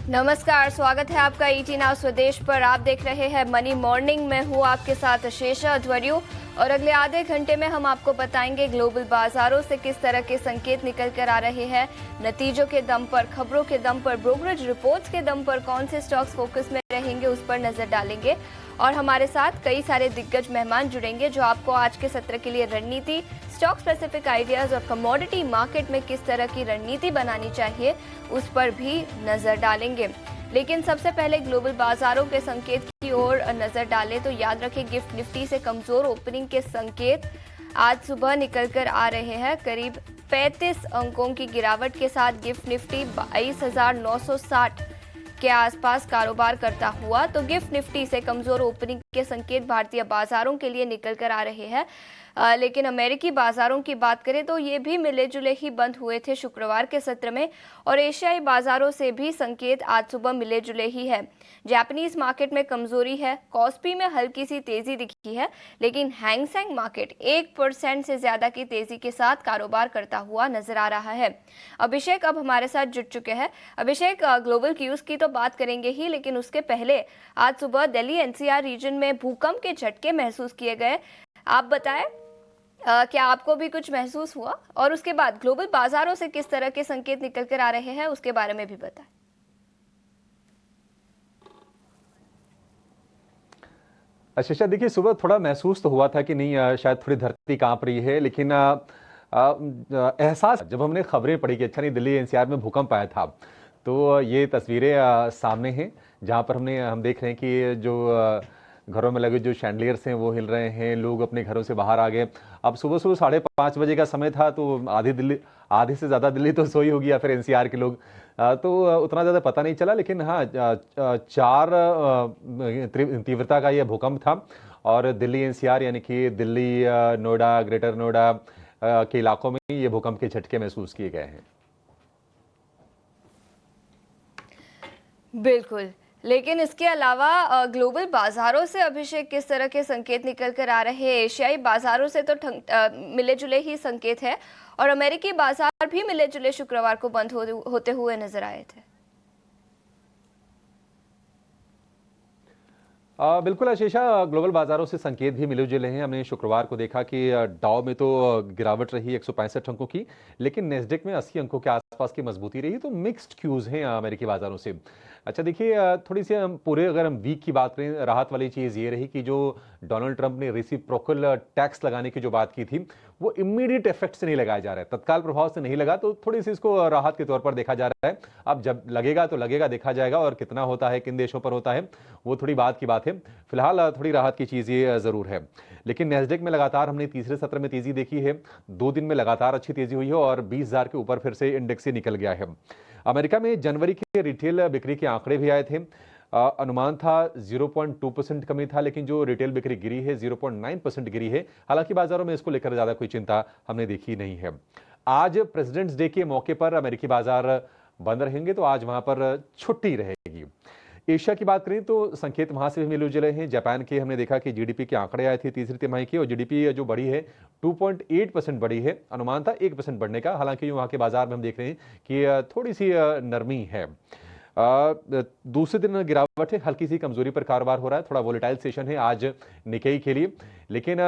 नमस्कार, स्वागत है आपका ईटी नाउ स्वदेश पर। आप देख रहे हैं मनी मॉर्निंग में हूँ आपके साथ शेषा अध्वर्यु और अगले आधे घंटे में हम आपको बताएंगे ग्लोबल बाजारों से किस तरह के संकेत निकल कर आ रहे हैं। नतीजों के दम पर, खबरों के दम पर, ब्रोकरेज रिपोर्ट्स के दम पर कौन से स्टॉक्स फोकस में रहेंगे उस पर नजर डालेंगे और हमारे साथ कई सारे दिग्गज मेहमान जुड़ेंगे जो आपको आज के सत्र के लिए रणनीति, स्टॉक स्पेसिफिक आइडियाज और कमोडिटी मार्केट में किस तरह की रणनीति बनानी चाहिए उस पर भी नजर डालेंगे। लेकिन सबसे पहले ग्लोबल बाजारों के संकेत की ओर नजर डालें तो याद रखें गिफ्ट निफ्टी से कमजोर ओपनिंग के संकेत आज सुबह निकलकर आ रहे हैं। करीब 35 अंकों की गिरावट के साथ गिफ्ट निफ्टी 22,960 के आसपास कारोबार करता हुआ, तो गिफ्ट निफ्टी से कमजोर ओपनिंग के संकेत भारतीय बाजारों के लिए निकल कर आ रहे हैं। लेकिन अमेरिकी बाजारों की बात करें तो ये भी मिले जुले ही बंद हुए थे शुक्रवार के सत्र में और एशियाई बाजारों से भी संकेत आज सुबह मिले जुले ही है। जापानीज मार्केट में कमजोरी है, कॉस्पी में हल्की सी तेजी दिखी है, लेकिन हैंगसेंग मार्केट 1% से ज्यादा की तेजी के साथ कारोबार करता हुआ नजर आ रहा है। अभिषेक अब हमारे साथ जुड़ चुके हैं। अभिषेक, ग्लोबल क्यूज की तो बात करेंगे ही, लेकिन उसके पहले आज सुबह दिल्ली एनसीआर रीजन में भूकंप के झटके महसूस किए गए। आप बताएं, क्या आपको भी कुछ महसूस हुआ और उसके बाद ग्लोबल बाजारों से किस तरह के संकेत निकल कर आ रहे हैं उसके बारे में भी बताएं। अच्छा, देखिए सुबह थोड़ा महसूस तो हुआ था कि नहीं शायद थोड़ी धरती कांप रही है, लेकिन एहसास जब हमने खबरें पढ़ी कि अच्छा नहीं दिल्ली एनसीआर में भूकंप आया था, तो ये तस्वीरें सामने हैं जहां पर हम देख रहे हैं कि जो घरों में लगे जो शैंडलियर्स हैं वो हिल रहे हैं, लोग अपने घरों से बाहर आ गए। अब सुबह सुबह 5:30 बजे का समय था, तो आधी से ज़्यादा दिल्ली तो सोई होगी या फिर एनसीआर के लोग, तो उतना ज़्यादा पता नहीं चला। लेकिन हाँ, 4 तीव्रता का यह भूकंप था और दिल्ली एनसीआर यानी कि दिल्ली, नोएडा, ग्रेटर नोएडा के इलाकों में ये भूकंप के झटके महसूस किए गए हैं। बिल्कुल, लेकिन इसके अलावा ग्लोबल बाजारों से अभिषेक किस तरह के संकेत निकल कर आ रहे हैं? एशियाई बाजारों से तो मिले जुले ही संकेत है और अमेरिकी बाजार भी मिले जुले शुक्रवार को बंद होते हुए नजर आए थे। बिल्कुल आशीषा, ग्लोबल बाजारों से संकेत भी मिले जुले हैं। हमने शुक्रवार को देखा कि डाउ में तो गिरावट रही 165 अंकों की, लेकिन नेस्डेक में 80 अंकों के आसपास की मजबूती रही। तो मिक्स्ड क्यूज हैं अमेरिकी बाजारों से। अच्छा देखिए, थोड़ी सी अगर हम वीक की बात करें, राहत वाली चीज़ ये रही कि जो डोनाल्ड ट्रंप ने रेसिप्रोकल टैक्स लगाने की जो बात की थी, वो इमीडिएट इफेक्ट से नहीं लगाया जा रहा है, तत्काल प्रभाव से नहीं लगा, तो थोड़ी सी इसको राहत के तौर पर देखा जा रहा है। अब जब लगेगा तो लगेगा, देखा जाएगा, और कितना होता है, किन देशों पर होता है, वो थोड़ी बात की बात है। फिलहाल थोड़ी राहत की चीज़ ये जरूर है। लेकिन नेस्डेक में लगातार हमने तीसरे सत्र में तेजी देखी है, 2 दिन में लगातार अच्छी तेजी हुई है और 20,000 के ऊपर फिर से इंडेक्स से निकल गया है। अमेरिका में जनवरी के रिटेल बिक्री के आंकड़े भी आए थे। अनुमान था 0.2% कमी था, लेकिन जो रिटेल बिक्री गिरी है 0.9% गिरी है। हालांकि बाजारों में इसको लेकर ज्यादा कोई चिंता हमने देखी नहीं है। आज प्रेसिडेंट्स डे के मौके पर अमेरिकी बाजार बंद रहेंगे, तो आज वहां पर छुट्टी रहेगी। एशिया की बात करें तो संकेत वहां से भी मिले जुले हैं। जापान के हमने देखा कि जीडीपी के आंकड़े आए थे तीसरी तिमाही की, और जीडीपी जो बढ़ी है 2.8% बढ़ी है। अनुमान था 1% बढ़ने का। हालांकि वहां के बाजार में हम देख रहे हैं कि थोड़ी सी नरमी है। दूसरे दिन गिरावट है, हल्की सी कमजोरी पर कारोबार हो रहा है। थोड़ा वोलेटाइल सेशन है आज निकेई के लिए, लेकिन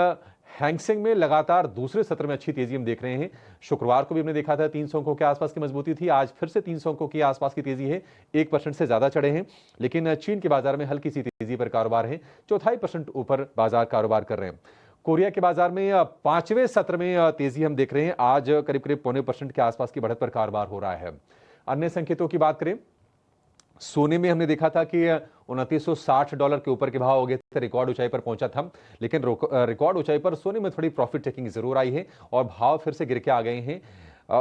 हैंगसेंग में लगातार दूसरे सत्र में अच्छी तेजी हम देख रहे हैं। शुक्रवार को भी हमने देखा था 300 अंकों के आसपास की मजबूती थी, आज फिर से 300 अंकों के आसपास की तेजी है, 1% से ज्यादा चढ़े हैं। लेकिन चीन के बाजार में हल्की सी तेजी पर कारोबार है, 0.25% ऊपर बाजार कारोबार कर रहे हैं। कोरिया के बाजार में 5वें सत्र में तेजी हम देख रहे हैं, आज करीब करीब 0.25% के आसपास की बढ़त पर कारोबार हो रहा है। अन्य संकेतों की बात करें, सोने में हमने देखा था कि $2960 के ऊपर के भाव हो गए थे, रिकॉर्ड ऊंचाई पर पहुंचा था। लेकिन रिकॉर्ड ऊंचाई पर सोने में थोड़ी प्रॉफिट टेकिंग जरूर आई है और भाव फिर से गिर के आ गए हैं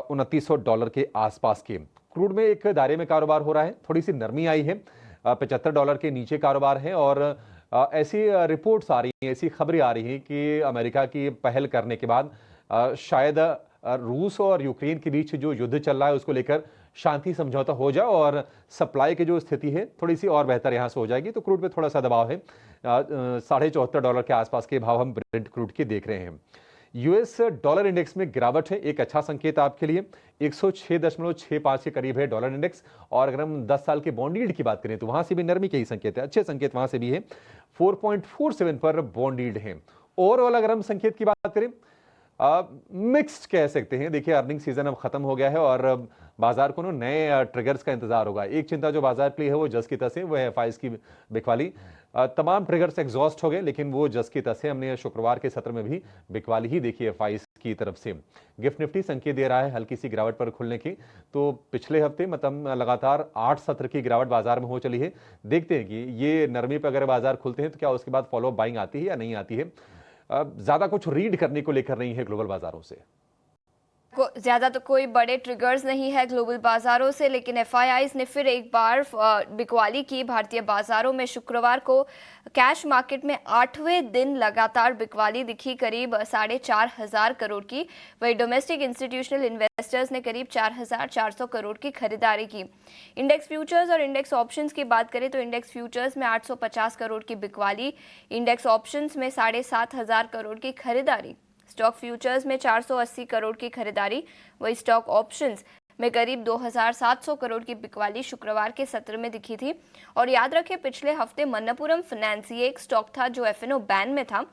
$2900 के आसपास के। क्रूड में एक दायरे में कारोबार हो रहा है, थोड़ी सी नरमी आई है, $75 के नीचे कारोबार है। और ऐसी रिपोर्ट्स आ रही हैं, ऐसी खबरें आ रही हैं कि अमेरिका की पहल करने के बाद शायद रूस और यूक्रेन के बीच जो युद्ध चल रहा है उसको लेकर शांति समझौता हो जाए और सप्लाई की जो स्थिति है थोड़ी सी और बेहतर यहां से हो जाएगी। तो क्रूड पे थोड़ा सा दबाव है, $74.5 के आसपास के भाव हम ब्रेंट क्रूड के देख रहे हैं। यूएस डॉलर इंडेक्स में गिरावट है, एक अच्छा संकेत आपके लिए। 106.65 के करीब है डॉलर इंडेक्स। और अगर हम 10 साल के बॉन्ड यील्ड की बात करें तो वहां से भी नरमी के ही संकेत है, अच्छे संकेत वहां से भी है। 4.47 पर बॉन्ड यील्ड है। ओवरऑल अगर हम संकेत की बात करें, मिक्स्ड कह सकते हैं। देखिए, अर्निंग सीजन अब खत्म हो गया है और अब बाजार को ना नए ट्रिगर्स का इंतजार होगा। एक चिंता जो बाजार के लिए है वो जस की तस है, वो है एफआईज की बिकवाली। तमाम ट्रिगर्स एग्जॉस्ट हो गए, लेकिन वो जस की तस है। हमने शुक्रवार के सत्र में भी बिकवाली ही देखी एफआईज की तरफ से। गिफ्ट निफ्टी संकेत दे रहा है हल्की सी गिरावट पर खुलने की। तो पिछले हफ्ते मतलब लगातार 8 सत्र की गिरावट बाजार में हो चली है। देखते हैं कि ये नरमी पर अगर बाजार खुलते हैं तो क्या उसके बाद फॉलो बाइंग आती है या नहीं आती है। ज्यादा कुछ रीड करने को लेकर नहीं है ग्लोबल बाजारों से। ज्यादा तो कोई बड़े ट्रिगर्स नहीं है ग्लोबल बाजारों से, लेकिन एफआईआईज ने फिर एक बार बिकवाली की भारतीय बाजारों में। शुक्रवार को कैश मार्केट में 8वें दिन लगातार बिकवाली दिखी, करीब 4,500 करोड़ की। वही डोमेस्टिक इंस्टीट्यूशनल इन्वेस्टर्स ने करीब 4,400 करोड़ की खरीदारी की। इंडेक्स फ्यूचर्स और इंडेक्स ऑप्शंस की बात करें तो इंडेक्स फ्यूचर्स में 850 करोड़ की बिकवाली, इंडेक्स ऑप्शंस में 7,500 करोड़ की खरीदारी। स्टॉक फ्यूचर्स में 480 करोड़ की खरीदारी, वही स्टॉक ऑप्शंस में करीब 2,700 करोड़ की बिकवाली शुक्रवार के सत्र में दिखी थी। और याद रखें, पिछले हफ्ते मन्नपुरम फाइनेंस, ये एक स्टॉक था जो एफएनओ बैन में था।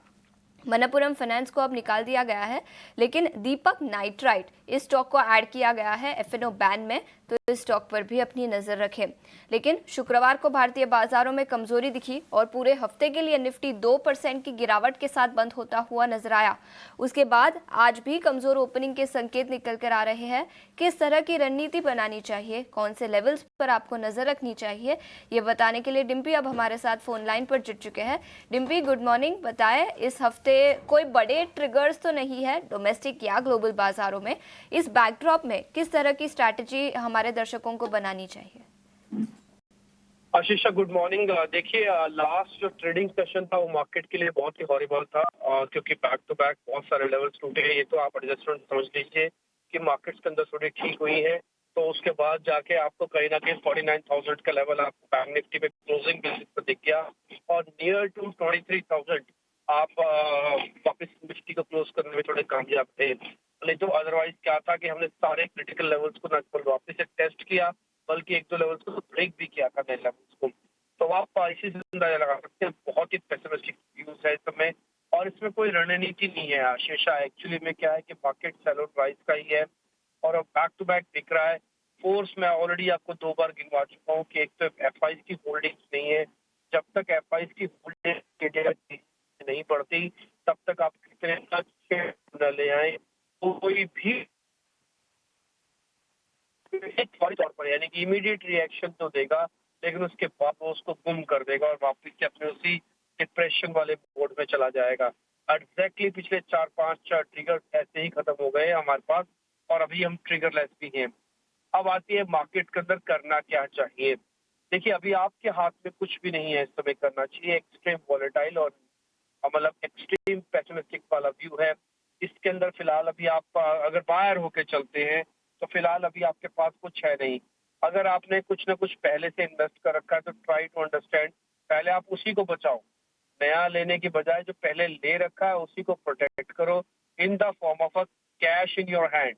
मन्नपुरम फाइनेंस को अब निकाल दिया गया है, लेकिन दीपक नाइट्राइट इस स्टॉक को ऐड किया गया है एफएनओ बैन में, तो इस स्टॉक पर भी अपनी नजर रखें। लेकिन शुक्रवार को भारतीय बाजारों में कमजोरी दिखी और पूरे हफ्ते के लिए निफ्टी 2% की गिरावट के साथ बंद होता हुआ नजर आया। उसके बाद आज भी कमजोर ओपनिंग के संकेत निकल कर आ रहे हैं। किस तरह की रणनीति बनानी चाहिए, कौन से लेवल्स पर आपको नजर रखनी चाहिए, ये बताने के लिए डिम्पी अब हमारे साथ फोन लाइन पर जुड़ चुके हैं। Dimpy, good morning. बताएं, इस हफ्ते कोई बड़े ट्रिगर्स तो नहीं है डोमेस्टिक या ग्लोबल बाजारों में। इस बैकड्रॉप में किस तरह की स्ट्रैटेजी हमारे दर्शकों को बनानी चाहिए? आशीषा, गुड मॉर्निंग। देखिए, लास्ट जो ट्रेडिंग सेशन था वो मार्केट के लिए बहुत ही हॉरिबल था, क्योंकि बैक टू बैक बहुत सारे लेवल्स टूटे हैं। ये तो आप एडजस्टमेंट समझ लीजिए कि मार्केट्स के अंदर थोड़ी ठीक हुई है, तो उसके बाद जाके आपको कहीं ना कहीं 49,000 का लेवल आपको बैंक निफ्टी पे क्लोजिंग बेसिस पर दिख गया और नियर टू 23,000 आप वापस निफ्टी को क्लोज करने में थोड़े कामयाब थे। नहीं तो अदरवाइज क्या था कि हमने सारे क्रिटिकल लेवल्स को न केवल वापस से टेस्ट किया, बल्कि एक दो लेवल्स को ब्रेक भी किया था नए लेवल्स को। तो आप इसी से अंदाजा लगा सकते हैं, बहुत ही पेसिमिस्टिक व्यूज है इस समय और इसमें कोई रणनीति नहीं है आशीषा। एक्चुअली में क्या है कि मार्केट सेल आउट प्राइस का ही है और अब बैक टू बैक दिख रहा है। फोर्स मैं ऑलरेडी आपको 2 बार गिनवा चुका हूँ कि एक तो एफआईज की होल्डिंग्स नहीं है। जब तक एफआईज की होल्डिंग नहीं बढ़ती तब तक आप कितने न ले आए कोई भी तौर पर, यानी कि इमीडिएट रिएक्शन तो देगा, लेकिन उसके बाद वो उसको गुम कर देगा और वापस से अपने उसी डिप्रेशन वाले मोड में चला जाएगा। एग्जैक्टली पिछले 4-5 ट्रिगर ऐसे ही खत्म हो गए हमारे पास और अभी हम ट्रिगरलेस भी हैं। अब आती है मार्केट के अंदर करना क्या चाहिए। देखिए, अभी आपके हाथ में कुछ भी नहीं है इस समय करना चाहिए। एक्सट्रीम वॉलेटाइल और मतलब एक्सट्रीम पेसिमिस्टिक वाला व्यू है। इसके अंदर फिलहाल अभी आप अगर बायर होके चलते हैं तो फिलहाल अभी आपके पास कुछ है नहीं। अगर आपने कुछ ना कुछ पहले से इन्वेस्ट कर रखा है तो ट्राई टू अंडरस्टैंड, पहले आप उसी को बचाओ। नया लेने की बजाय जो पहले ले रखा है उसी को प्रोटेक्ट करो in the form of a cash in your hand.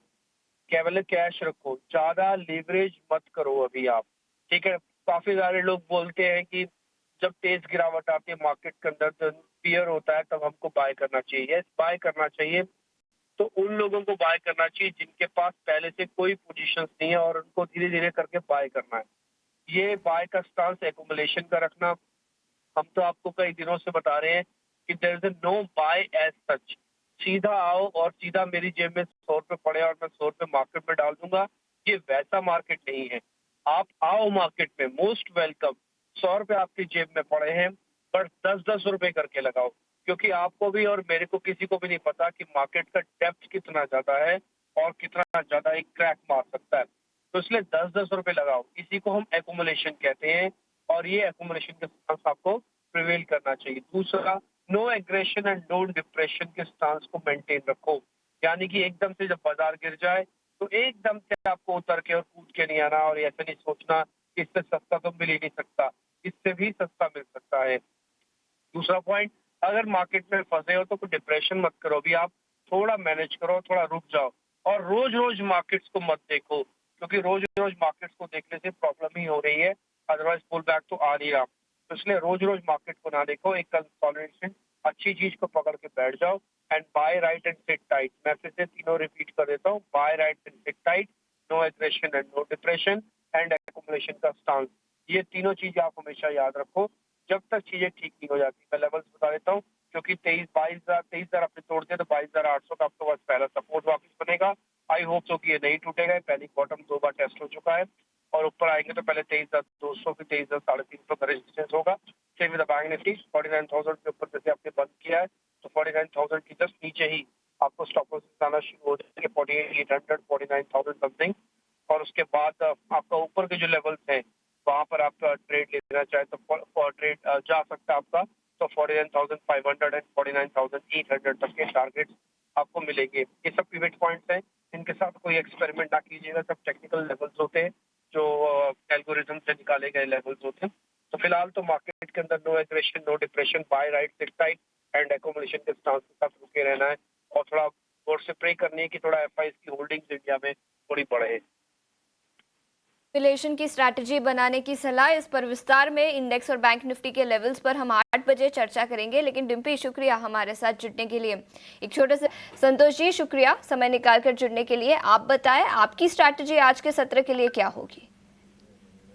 केवल कैश रखो, ज्यादा लीवरेज मत करो अभी आप, ठीक है। काफी सारे लोग बोलते हैं कि जब तेज गिरावट आती है मार्केट के अंदर तो फियर होता है, तब हमको बाय करना चाहिए। यस, बाय करना चाहिए, तो उन लोगों को बाय करना चाहिए जिनके पास पहले से कोई पोजीशंस नहीं है और उनको धीरे धीरे करके बाय करना है। ये बाय का स्टांस एक्युमुलेशन का रखना। हम तो आपको कई दिनों से बता रहे हैं कि there is no buy as such. सीधा आओ और सीधा मेरी जेब में 100 रुपए पड़े और मैं 100 रुपए मार्केट में डाल दूंगा, ये वैसा मार्केट नहीं है। आप आओ मार्केट में, मोस्ट वेलकम। 100 रुपए आपकी जेब में पड़े हैं, पर 10-10 रुपए करके लगाओ, क्योंकि आपको भी और मेरे को किसी को भी नहीं पता कि मार्केट का डेप्थ कितना ज्यादा है और कितना ज्यादा एक क्रैक मार सकता है। तो इसलिए 10-10 रुपए लगाओ, इसी को हम एक्युमुलेशन कहते हैं और ये एक्युमुलेशन के स्टांस आपको प्रिवेल करना चाहिए। दूसरा, no aggression and no depression के स्टांस को मेंटेन रखो, यानी कि एकदम से जब बाजार गिर जाए तो एकदम से आपको उतर के और कूद के नहीं आना और ऐसा नहीं सोचना कि इससे सस्ता तो मिल ही नहीं सकता, इससे भी सस्ता मिल सकता है। दूसरा पॉइंट, अगर मार्केट में फंसे हो तो कोई डिप्रेशन मत करो। अभी आप थोड़ा मैनेज करो, थोड़ा रुक जाओ और रोज रोज मार्केट्स को मत देखो, क्योंकि रोज रोज मार्केट्स को देखने से प्रॉब्लम ही हो रही है, अदरवाइज पुल बैक तो आ नहीं रहा। तो इसलिए रोज रोज मार्केट को ना देखो, एक कंसोलिडेशन अच्छी चीज को पकड़ के बैठ जाओ and buy right and sit tight. मैं फिर से तीनों रिपीट कर देता हूँ, buy right and sit tight, no aggression and no depression and accumulation का स्टांस। ये तीनों चीजें आप हमेशा याद रखो जब तक चीजें ठीक नहीं हो जाती। मैं लेवल्स बता देता हूँ, क्योंकि 23,000 आपने तोड़ दिया तो 22,800 का आपके पास पहला सपोर्ट वापस बनेगा। आई होप सो कि ये नहीं टूटेगा, पहली बॉटम 2 बार टेस्ट हो चुका है और ऊपर आएंगे तो पहले 23,200 फिर 23,350 का रेजिस्टेंस होगा। Same with the bank Nifty 49,000 के ऊपर जैसे आपने बंद किया है तो 49,000 की जस्ट नीचे ही आपको स्टॉप लॉसेस आना शुरू हो जाएंगे, 48,800 49,000 समथिंग। और उसके बाद आपका ऊपर के जो लेवल्स हैं वहां पर आप ट्रेड लेना चाहे तो ट्रेड जा सकता है आपका, तो 49,500 एंड 49,800 तक के टारगेट्स आपको मिलेंगे। ये सब पिवट पॉइंट्स हैं, इनके साथ कोई एक्सपेरिमेंट ना कीजिएगा, सब टेक्निकल लेवल्स होते हैं जो एल्गोरिथम से निकाले गए लेवल्स होते हैं। तो फिलहाल तो मार्केट के अंदर no aggression no depression, buy right sit tight and accommodation के स्टांस के साथ रुके रहना है और थोड़ा गौर से प्रे करनी है कि थोड़ा एफआईएस की होल्डिंग्स इंडिया में थोड़ी बढ़े। रिलेशन की स्ट्रैटेजी बनाने की सलाह, इस पर विस्तार में इंडेक्स और बैंक निफ्टी के लेवल्स पर हम 8 बजे चर्चा करेंगे। लेकिन डिम्पी, शुक्रिया हमारे साथ जुड़ने के लिए। एक छोटे से संतोष जी, शुक्रिया समय निकालकर जुड़ने के लिए। आप बताएं आपकी स्ट्रैटेजी आज के सत्र के लिए क्या होगी?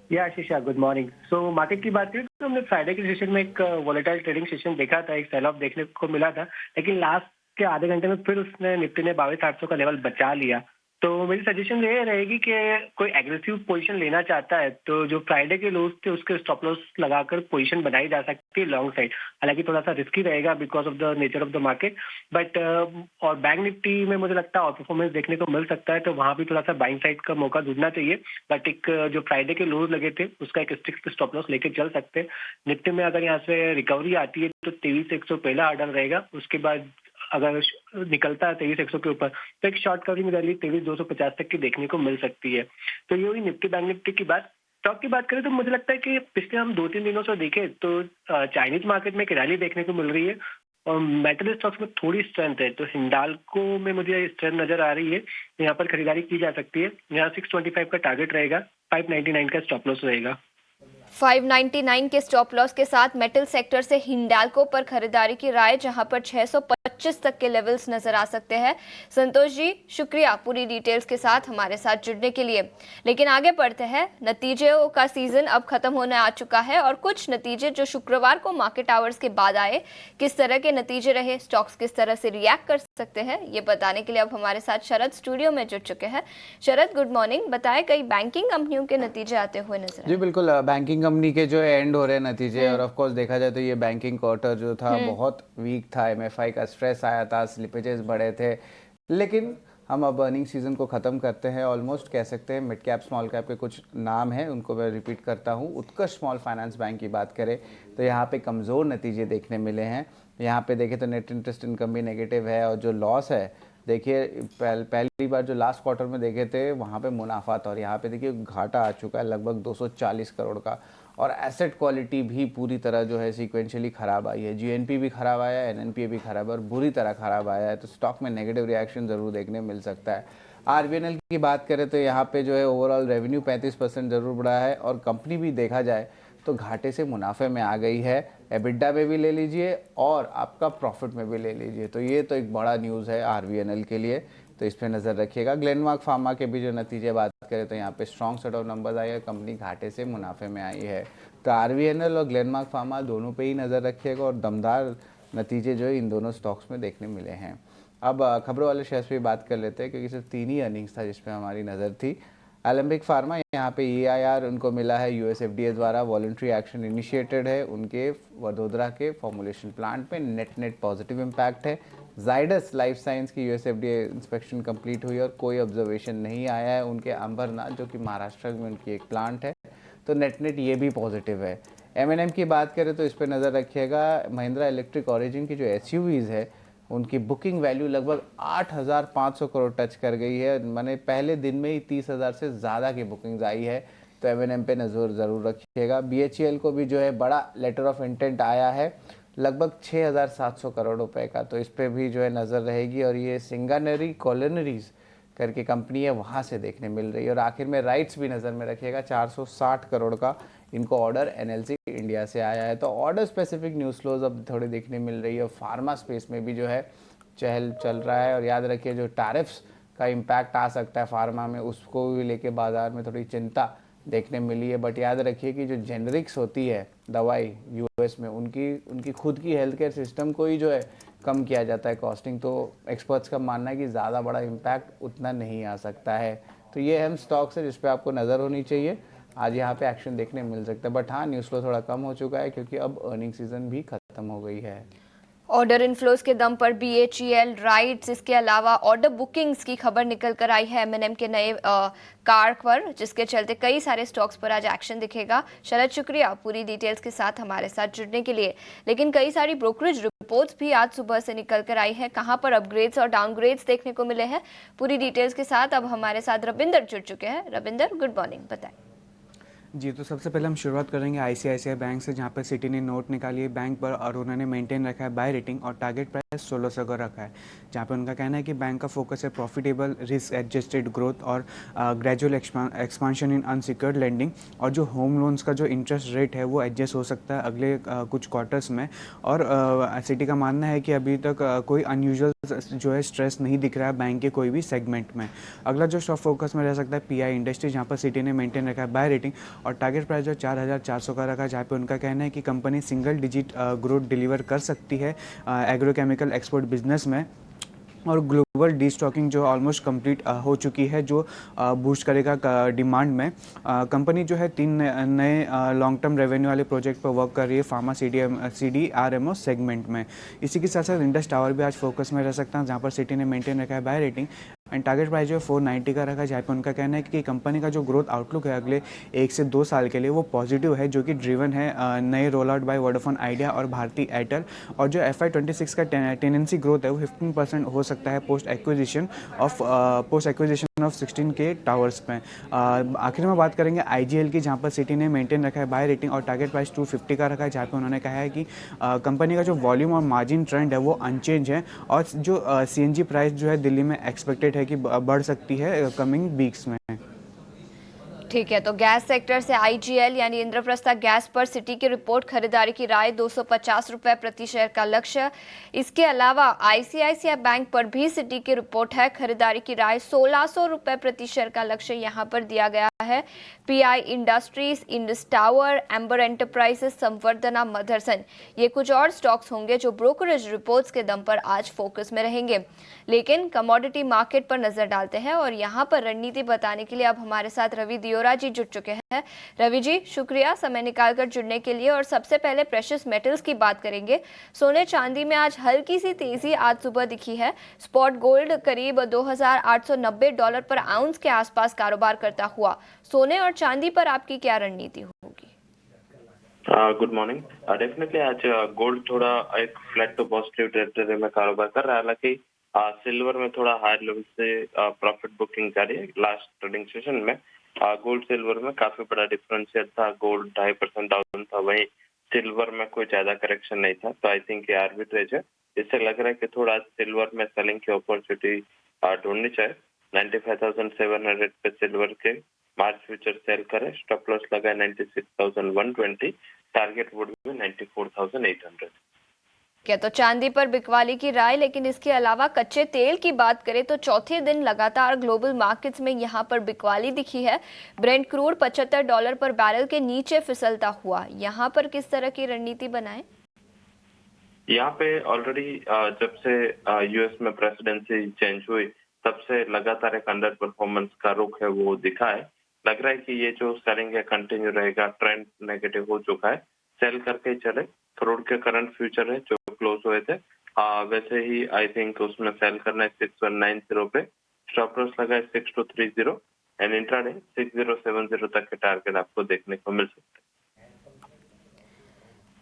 या आशीषा, गुड मॉर्निंग। सो मार्केट की बात करें तो हमने फ्राइडे के सेशन में एक वोलेटाइल ट्रेडिंग सेशन देखा था, एक सेल ऑफ देखने को मिला था, लेकिन लास्ट के आधे घंटे में फिर उसने निफ्टी ने 22,800 का लेवल बचा लिया। तो मेरी सजेशन ये रहेगी कि कोई एग्रेसिव पोजीशन लेना चाहता है तो जो फ्राइडे के लोस थे उसके स्टॉप लॉस लगाकर पोजीशन बनाई जा सकती है लॉन्ग साइड। हालांकि थोड़ा सा रिस्की रहेगा because of the nature of the market, but और बैंक निफ्टी में मुझे लगता है और परफॉर्मेंस देखने को मिल सकता है, तो वहां भी थोड़ा सा बाइंग साइड का मौका ढूंढना चाहिए। बट एक जो फ्राइडे के लोज लगे थे उसका एक स्ट्रिक्ट स्टॉप लॉस लेके चल सकते हैं। निफ्टी में अगर यहाँ से रिकवरी आती है तो 23,100 पहला हर्डल रहेगा, उसके बाद अगर निकलता है 23,100 के ऊपर तो एक शॉर्ट कवरिंग रैली 23,250 तक की देखने को मिल सकती है। तो ये हुई निफ्टी बैंक निफ्टी की बात। स्टॉक की बात करें तो मुझे लगता है कि पिछले हम 2-3 दिनों से देखें तो चाइनीज मार्केट में एक रैली देखने को मिल रही है और मेटल स्टॉक्स में थोड़ी स्ट्रेंथ है। तो हिंडाल्को में मुझे स्ट्रेंथ नजर आ रही है, यहाँ पर खरीदारी की जा सकती है। यहाँ 625 का टारगेट रहेगा, 599 का स्टॉप लॉस रहेगा। 599 के स्टॉप लॉस के साथ मेटल सेक्टर से हिंडाल्को पर खरीदारी की राय, जहां पर 625 तक के लेवल्स नजर आ सकते हैं। संतोष जी, शुक्रिया पूरी डिटेल्स के साथ हमारे साथ जुड़ने के लिए। लेकिन आगे बढ़ते हैं, नतीजों का सीजन अब खत्म होने आ चुका है और कुछ नतीजे जो शुक्रवार को मार्केट आवर्स के बाद आए, किस तरह के नतीजे रहे, स्टॉक्स किस तरह से रिएक्ट कर सकते हैं, ये बताने के लिए अब हमारे साथ शरद स्टूडियो में जुड़ चुके हैं। शरद, गुड मॉर्निंग। बताएं कई बैंकिंग कंपनियों के नतीजे आते हुए नजर जी बिल्कुल, बैंकिंग कंपनी के जो एंड हो रहे हैं नतीजे, और ऑफ कोर्स देखा जाए तो ये बैंकिंग क्वार्टर जो था बहुत वीक था, एमएफआई का स्ट्रेस आया था, स्लिपेजेस बढ़े थे। लेकिन हम अब अर्निंग सीजन को ख़त्म करते हैं, ऑलमोस्ट कह सकते हैं। मिड कैप स्मॉल कैप के कुछ नाम हैं, उनको मैं रिपीट करता हूँ। उत्कर्ष स्मॉल फाइनेंस बैंक की बात करें तो यहाँ पे कमज़ोर नतीजे देखने मिले हैं। यहाँ पे देखें तो नेट इंटरेस्ट इनकम भी नेगेटिव है और जो लॉस है देखिए पहली बार जो लास्ट क्वार्टर में देखे थे वहाँ पे मुनाफा था और यहाँ पे देखिए घाटा आ चुका है लगभग 240 करोड़ का। और एसेट क्वालिटी भी पूरी तरह जो है सीक्वेंशियली ख़राब आई है। जीएनपी भी ख़राब आया है, एनएनपी भी ख़राब है और बुरी तरह ख़राब आया है। तो स्टॉक में नेगेटिव रिएक्शन ज़रूर देखने मिल सकता है। आरबीएनएल की बात करें तो यहाँ पे जो है ओवरऑल रेवेन्यू 35% ज़रूर बढ़ा है और कंपनी भी देखा जाए तो घाटे से मुनाफे में आ गई है। एबिडा में भी ले लीजिए और आपका प्रॉफिट में भी ले लीजिए, तो ये तो एक बड़ा न्यूज़ है आरबीएनएल के लिए, तो इस पर नज़र रखिएगा। ग्लेनमार्क फार्मा के भी जो नतीजे बात करें तो यहाँ पे स्ट्रॉन्ग सेट ऑफ नंबर्स आए हैं, कंपनी घाटे से मुनाफे में आई है। तो आरबीएनएल और ग्लेनमार्क फार्मा दोनों पे ही नज़र रखिएगा और दमदार नतीजे जो है इन दोनों स्टॉक्स में देखने मिले हैं। अब खबरों वाले शेयर्स पे बात कर लेते हैं क्योंकि सिर्फ 3 ही अर्निंग्स था जिसपे हमारी नज़र थी। एलेम्बिक फार्मा, यहाँ पे EIR उनको मिला है, यूएस FDA द्वारा वॉलंटरी एक्शन इनिशिएटेड है उनके वडोदरा के फॉर्मुलेशन प्लांट पे, नेट पॉजिटिव इम्पैक्ट है। जाइडस लाइफ साइंस की यूएस FDA इंस्पेक्शन कंप्लीट हुई और कोई ऑब्जर्वेशन नहीं आया है उनके अंबरनाथ जो कि महाराष्ट्र में उनकी एक प्लांट है, तो नेट ये भी पॉजिटिव है। M&M की बात करें तो इस पर नज़र रखिएगा। महिंद्रा इलेक्ट्रिक ओरिजिन की जो SUVs है उनकी बुकिंग वैल्यू लगभग 8,500 करोड़ टच कर गई है, माने पहले दिन में ही 30,000 से ज़्यादा की बुकिंग्स आई है, तो M&M पे नज़र ज़रूर रखिएगा। BHEL को भी जो है बड़ा लेटर ऑफ इंटेंट आया है लगभग 6,700 करोड़ रुपए का, तो इस पे भी जो है नज़र रहेगी। और ये सिंगानेरी कॉलोनरीज करके कंपनी है, वहाँ से देखने मिल रही है। और आखिर में राइट्स भी नज़र में रखिएगा, 460 करोड़ का इनको ऑर्डर एनएलसी इंडिया से आया है। तो ऑर्डर स्पेसिफिक न्यूज़ फ्लोज अब थोड़ी देखने मिल रही है। फार्मा स्पेस में भी जो है चहल चल रहा है। और याद रखिए जो टैरिफ्स का इम्पैक्ट आ सकता है फार्मा में, उसको भी लेके बाजार में थोड़ी चिंता देखने मिली है। बट याद रखिए कि जो जेनरिक्स होती है दवाई यूएस में, उनकी खुद की हेल्थ केयर सिस्टम को ही जो है कम किया जाता है कॉस्टिंग। तो एक्सपर्ट्स का मानना है कि ज़्यादा बड़ा इम्पैक्ट उतना नहीं आ सकता है। तो ये अहम स्टॉक्स है जिस पे आपको नज़र होनी चाहिए। आज यहाँ पे एक्शन देखने मिल सकता है। बट हाँ, न्यूज़ फ्लो थोड़ा कम हो चुका है क्योंकि अब अर्निंग सीजन भी खत्म हो गई है। ऑर्डर इनफ्लोज के दम पर BHEL राइट्स, इसके अलावा ऑर्डर बुकिंग्स की खबर निकल कर आई है M&M के नए कार पर, जिसके चलते कई सारे स्टॉक्स पर आज एक्शन दिखेगा। शरद, शुक्रिया पूरी डिटेल्स के साथ हमारे साथ जुड़ने के लिए। लेकिन कई सारी ब्रोकरेज रिपोर्ट्स भी आज सुबह से निकल कर आई है, कहां पर अपग्रेड्स और डाउनग्रेड्स देखने को मिले हैं। पूरी डिटेल्स के साथ अब हमारे साथ रविंदर जुड़ चुके हैं। रविंदर, गुड मॉर्निंग, बताएं। जी, तो सबसे पहले हम शुरुआत करेंगे ICICI बैंक से, जहाँ पर सिटी ने नोट निकाली है बैंक पर और उन्होंने मेंटेन रखा है बाय रेटिंग और टारगेट प्राइस 1600 का रखा है, जहाँ पे उनका कहना है कि बैंक का फोकस है प्रॉफिटेबल रिस्क एडजस्टेड ग्रोथ और ग्रेजुअल एक्सपांशन इन अनसिक्योर्ड लेंडिंग। और जो होम लोन्स का जो इंटरेस्ट रेट है वो एडजस्ट हो सकता है अगले कुछ क्वार्टर्स में। और सिटी का मानना है कि अभी तक कोई अनयूजुअल जो है स्ट्रेस नहीं दिख रहा है बैंक के कोई भी सेगमेंट में। अगला जो स्टॉक फोकस में रह सकता है PI इंडस्ट्री, जहाँ पर सिटी ने मेंटेन रखा है बाय रेटिंग और टारगेट प्राइस जो 4,400 का रखा है, जहाँ पे उनका कहना है कि company single digit growth deliver कर सकती है एग्रोकेमिकल एक्सपोर्ट बिजनेस में। और ग्लोबल डीस्टॉकिंग जो ऑलमोस्ट कंप्लीट हो चुकी है, जो बूस्ट करेगा डिमांड में। कंपनी जो है 3 नए लॉन्ग टर्म रेवेन्यू वाले प्रोजेक्ट पर वर्क कर रही है फार्मा CDRMO सेगमेंट में। इसी के साथ साथ इंडस टावर भी आज फोकस में रह सकता है, जहाँ पर सिटी ने मेंटेन रखा है buy rating and target price जो है 490 का रखा है, जहाँ पर उनका कहना है कि कंपनी का जो ग्रोथ आउटलुक है अगले 1 से 2 साल के लिए वो पॉजिटिव है, जो कि ड्रिवन है नए roll out by Vodafone idea और भारती एयरटेल। और जो FY26 का टेनेंसी ग्रोथ है वो 15% हो सकता है post acquisition of 16K towers में। आखिर में बात करेंगे IGL की, जहाँ पर सिटी ने मेंटेन रखा है बाय रेटिंग और टारगेट प्राइस 250 का रखा है, जहाँ पे उन्होंने कहा है कि कंपनी का जो वॉल्यूम और मार्जिन ट्रेंड है वो अनचेंज है। और जो CNG प्राइस जो है दिल्ली में एक्सपेक्टेड है कि बढ़ सकती है कमिंग वीक्स में। ठीक है, तो गैस सेक्टर से IGL यानी इंद्रप्रस्थ गैस पर सिटी की रिपोर्ट, खरीदारी की राय 250 रुपए प्रति शेयर का लक्ष्य। इसके अलावा ICICI बैंक पर भी सिटी की रिपोर्ट है, खरीदारी की राय 1600 रुपए प्रति शेयर का लक्ष्य यहाँ पर दिया गया है। PI industries, Indus tower, Amber enterprises, Samvardhana, Motherson, ये कुछ और स्टॉक्स होंगे जो ब्रोकरेज रिपोर्ट्स के दम पर आज फोकस में रहेंगे। लेकिन कमोडिटी मार्केट पर नजर डालते हैं और यहाँ पर रणनीति बताने के लिए अब हमारे साथ रवि दियोरा जी जुड़ चुके हैं। रवि जी, शुक्रिया समय निकालकर जुड़ने के लिए। और सबसे पहले प्रेशियस मेटल्स की बात करेंगे। सोने चांदी में आज हल्की सी तेजी आज सुबह दिखी है। स्पॉट गोल्ड करीब $2,890 पर आउंस के आसपास कारोबार करता हुआ। सोने और चांदी पर आपकी क्या रणनीति होगी? Good morning. डेफिनेटली आज गोल्ड थोड़ा एक फ्लैट टू पॉजिटिव टेरिटरी में कारोबार कर रहा है, हालांकि सिल्वर में थोड़ा हायर लेवल से प्रॉफिट बुकिंग जारी है। लास्ट ट्रेडिंग सेशन में गोल्ड सिल्वर में काफी बड़ा डिफरेंशियल था, गोल्ड 2.5% डाउन था, वहीं सिल्वर में कोई ज्यादा करेक्शन नहीं था। तो आई थिंक ये आर्बिट्रेज है, इससे लग रहा है कि थोड़ा सिल्वर में सेलिंग की अपॉर्चुनिटी ढूंढनी चाहिए। 95,700 पे सिल्वर के मार्च फ्यूचर सेल करे, स्टॉप लॉस लगा है 96,120, टारगेट वुड बी 94,800। क्या तो चांदी पर बिकवाली की राय। लेकिन इसके अलावा कच्चे तेल की बात करें तो चौथे दिन लगातार ग्लोबल मार्केट्स में यहां पर बिकवाली दिखी है। ब्रेंट क्रूड $75 पर बैरल के नीचे फिसलता हुआ। यहां पर किस तरह की रणनीति बनाएं? यहाँ पे ऑलरेडी जब से US में प्रेसिडेंसी चेंज हुई तब से लगातार एक अंडर परफॉर्मेंस का रुख है वो दिखा है। लग रहा है कि ये जो सेलिंग है कंटिन्यू रहेगा, ट्रेंड नेगेटिव हो चुका है, सेल करके ही चले। क्रूड के करंट फ्यूचर है जो क्लोज हुए थे वैसे ही आई थिंक उसमें सेल करना है 6190 पे, स्टॉप लॉस लगा है 6230 एंड इंट्राडे 6070 तक के टारगेट आपको देखने को मिल सकते हैं।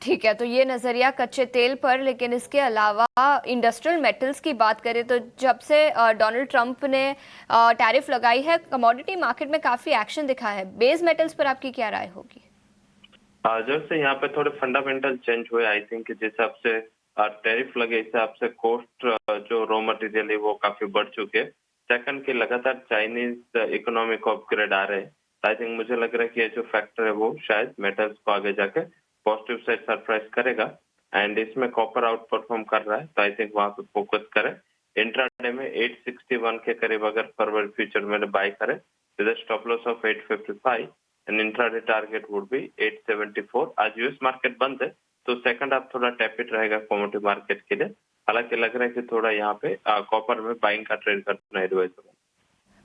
ठीक है, तो ये नजरिया कच्चे तेल पर। लेकिन इसके अलावा इंडस्ट्रियल मेटल्स की बात करें तो जब से डोनाल्ड ट्रंप ने टैरिफ लगाई है, कमोडिटी मार्केट में काफी एक्शन दिखा है। बेस मेटल्स पर आपकी क्या राय होगी? जब से यहाँ पे थोड़े फंडामेंटल चेंज हुए, आई थिंक जिस हिसाब से टैरिफ लगे, इस हिसाब से कॉस्ट जो रॉ मटेरियल है वो काफी बढ़ चुके हैं। सेकंड की लगातार चाइनीज इकोनॉमी को अपग्रेड आ रहे हैं। आई थिंक मुझे लग रहा है कि ये जो फैक्टर है वो शायद मेटल्स को आगे जाके पॉजिटिव साइड सरप्राइज करेगा। एंड इसमें कॉपर आउट परफॉर्म कर रहा है, तो आई थिंक वहां पे फोकस करें। इंट्राडे में 861 के करीब अगर फॉरवर्ड फ्यूचर में बाय करें with stop loss of 855 and intraday target would be 874। आज यूएस मार्केट बंद है, तो सेकंड हाफ थोड़ा टैपिट रहेगा कमोडिटी मार्केट के लिए। हालांकि लग रहा है कि थोड़ा यहाँ पे कॉपर में बाइंग का ट्रेड करना एडवाइस होगा।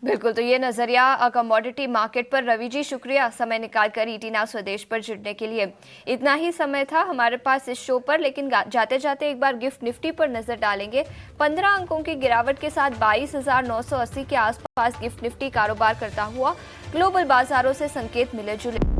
बिल्कुल, तो ये नजरिया कमोडिटी मार्केट पर। रवि जी शुक्रिया समय निकालकर ईटी नाउ स्वदेश पर जुड़ने के लिए। इतना ही समय था हमारे पास इस शो पर, लेकिन जाते जाते एक बार गिफ्ट निफ्टी पर नजर डालेंगे। 15 अंकों की गिरावट के साथ 22,980 के आसपास गिफ्ट निफ्टी कारोबार करता हुआ ग्लोबल बाजारों से संकेत मिले जुले।